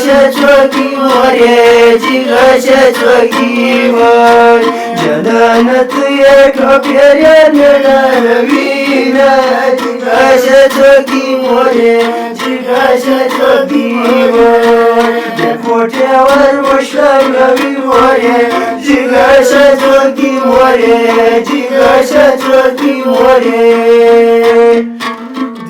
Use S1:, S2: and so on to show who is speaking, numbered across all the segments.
S1: شتوكي موري جيغا شتوكي مور جنانة يكب يرينا نبينا جيغا شتوكي موري جيغا شتوكي مور دفوتي والمشلم نبي موري جيغا شتوكي موري جيغا شتوكي موري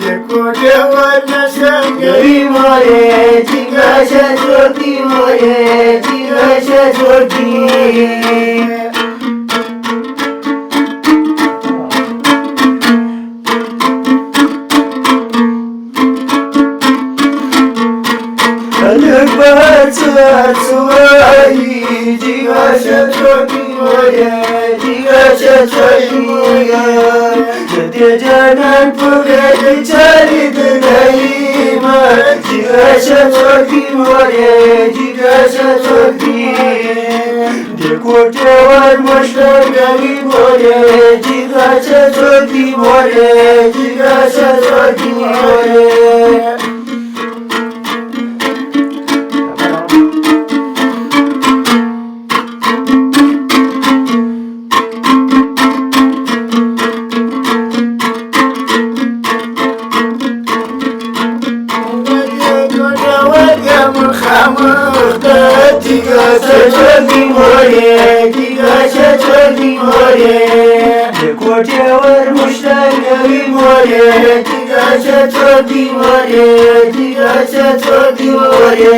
S1: دفوتي والمشلم نبي موري جيغا شتوكي موري جيغا شتوكي البهت سوائي جيغا شتوكي موري جيغا شتوكي موري جدي جانان فقد جارد نايما جيغا شتوكي موري جيغا شتوكي دكوتي والمشلم نبي موري جيغا شتوكي موري جيغا شتوكي موري جيغا شتوكي موري جيغا شتوكي موري دكوتي والمشلم نبي موري جيغا شتوكي موري جيغا شتوكي موري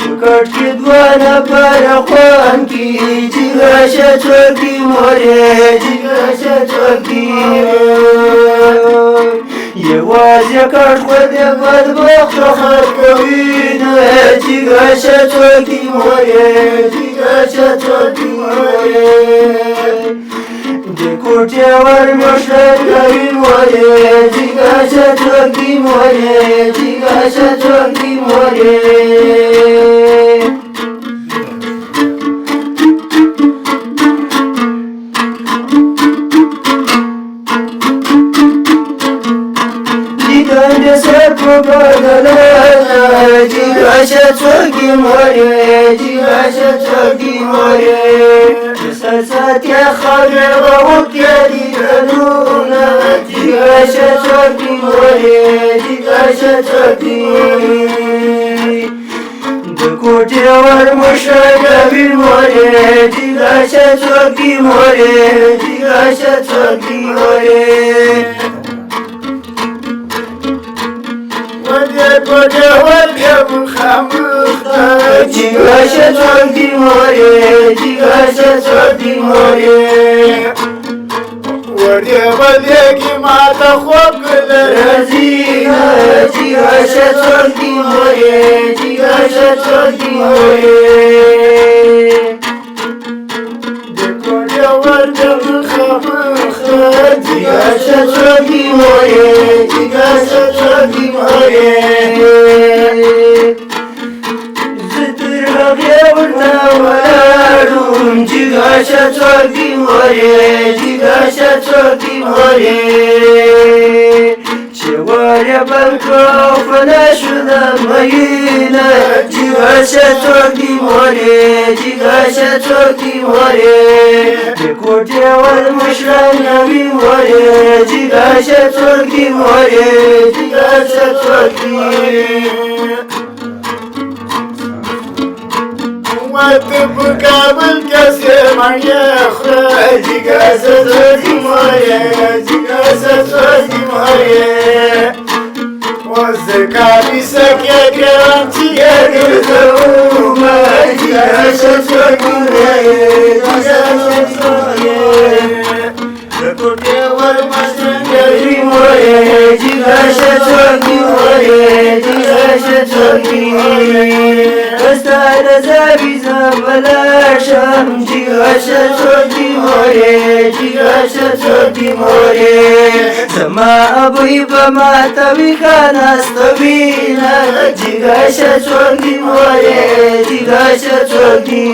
S1: دكوتي دوانا براخوانكي جيغا شتوكي موري جيغا شتوكي يوازي كرت خودي بدبخت خركوينا جيغا شتوكي موري جيغا شتوكي موري دكوتي والمشلم نبي موري جيغا شتوكي موري جيغا شتوكي موري جيغا شتوكي موري جيغا شتوكي موري جساسات يا خبر غوط يا دي تنونا جيغا شتوكي موري جيغا شتوكي موري دكوتي والمشلم نبي موري جيغا شتوكي موري جيغا شتوكي موري جيغا شتوكي موري جيغا شتوكي موري
S2: ودي بديكي ما تخوك
S1: رزينا جيغا شتوكي موري جيغا شتوكي موري
S2: دكوتي والدم خمخ
S1: جيغا شتوكي موري جيغا شتوكي موري جيغا شتوكي موري جيغا شتوكي موري شوارع بالكوفنا شذا مينا جيغا شتوكي موري جيغا شتوكي موري دكوتي والمشلم نبي موري جيغا شتوكي موري جيغا شتوكي
S2: وتبقى بالكسر من يخرج جيغا شتوكي موري جيغا شتوكي موري والزكاة سكيت يرمتي
S1: يدوما جيغا شتوكي موري جيغا شتوكي دكوتي والمشلم نبي موري جيغا شتوكي موري جيغا شتوكي استعد زابي زبلا شام جيغا شتوكي موري جيغا شتوكي موري سما أبوي بما تبي كان استبينا جيغا شتوكي موري جيغا شتوكي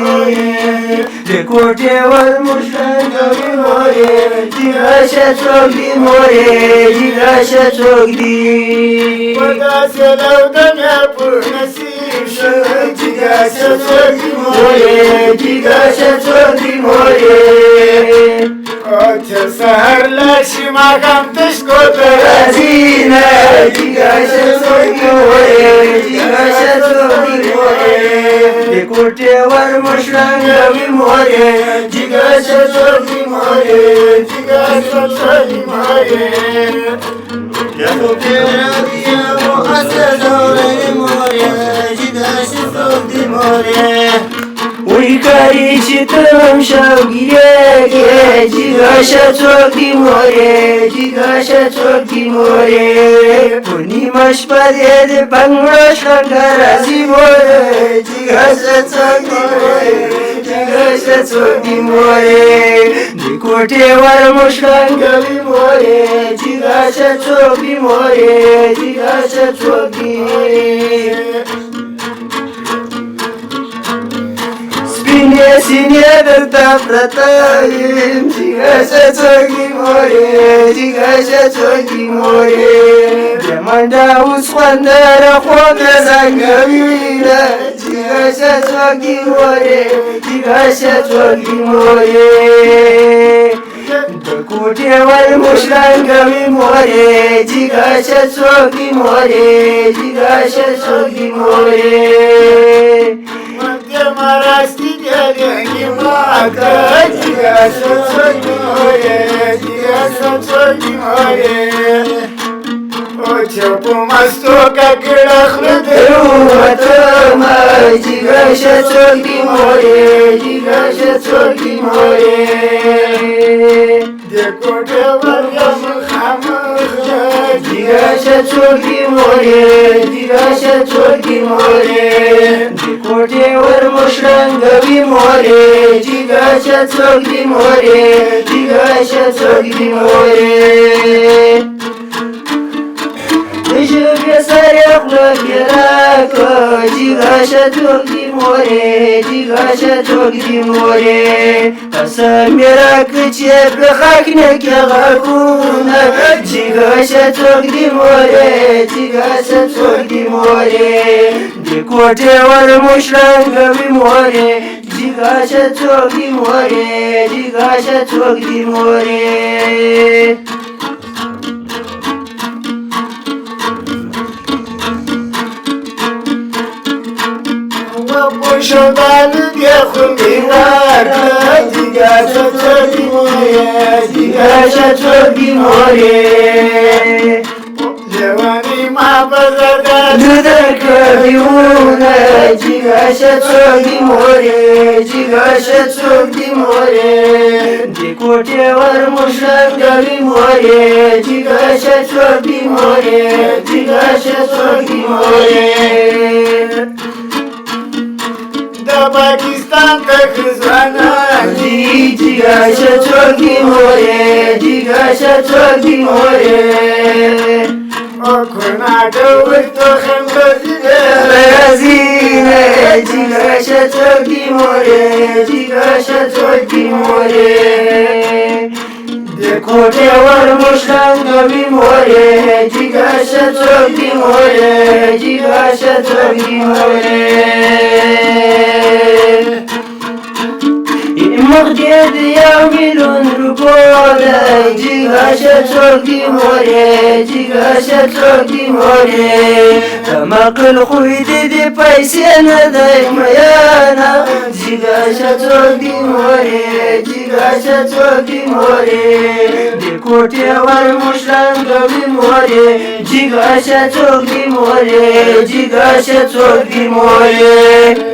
S1: دكوتي والمشلم نبي موري جيغا شتوكي موري جيغا شتوكي
S2: وداس لو دم يا بورنسي جگاشه چوکی موره
S1: جگاشه چوکی موره
S2: آتش سهر لشی مقام تشکو
S1: برزینه جگاشه چوکی موره جگاشه چوکی موره بکوٹه ور مشرنگوی موره جگاشه چوکی موره
S2: جگاشه چوکی موره
S1: بکوٹه رادیه مؤسسه ورنی موره جگاشه چوکی موره وی کاری چی تم شوگیره که جگاشه چوکی موره جگاشه چوکی موره پونیمش پده ده پنگرش کنگرازی موره جگاشه چوکی موره جگاشه چوکی موره دی کوٹه ور مشکنگوی موره جگاشه چوکی موره جگاشه چوکی سینه درتا پرتایم جگاشه چوکی موره جگاشه چوکی موره جمانده اوز خوندر خود زنگویده جگاشه چوکی موره جگاشه چوکی موره بکوٹه ور مشرنگوی موره جگاشه چوکی موره جگاشه چوکی موره
S2: مراستی دیگه ماکا جگاشه چوکی موره جگاشه چوکی موره او چپو مستو ککڑا خرد
S1: روحتما جگاشه چوکی موره جگاشه چوکی موره
S2: دکوٹه ورگم خمخ
S1: جگاشه چوکی موره جگاشه چوکی موره کوٹه ور مشرنگوی موره جگاشه چوکی موره جگاشه چوکی موره جب سرق لگراکو جگاشه چوکی موره جگاشه چوکی موره قسم میرا کچه بخاک نکی غاکونه جگاشه چوکی موره جگاشه چوکی موره دی کوٹه ور مشرنگوی موره جگاشه چوکی موره جگاشه چوکی موره
S2: شدن دیخون بیمار جگاشه چوکی موره
S1: جگاشه چوکی موره
S2: جوانی ما بزرده
S1: جدر کردیونه جگاشه چوکی موره جگاشه چوکی موره دی کوٹه ور مشرنگوی موره جگاشه چوکی موره جگاشه چوکی موره
S2: دا پاکستان تخزوانا
S1: جگاشه چوکی موره جگاشه چوکی موره
S2: کنادا ورتو خمدوزیده
S1: برزینه جگاشه چوکی موره جگاشه چوکی موره دی کوٹه ور مشرنگوی موره جگاشه چوکی موره جگاشه چوکی موره مخدید یاملون رکوده جگاشه چوکی موره جگاشه چوکی موره تمقل خوید دی پیسی ندای میانا جگاشه چوکی موره جگاشه چوکی موره دی کوٹه ور مشرنگوی موره جگاشه چوکی موره جگاشه چوکی موره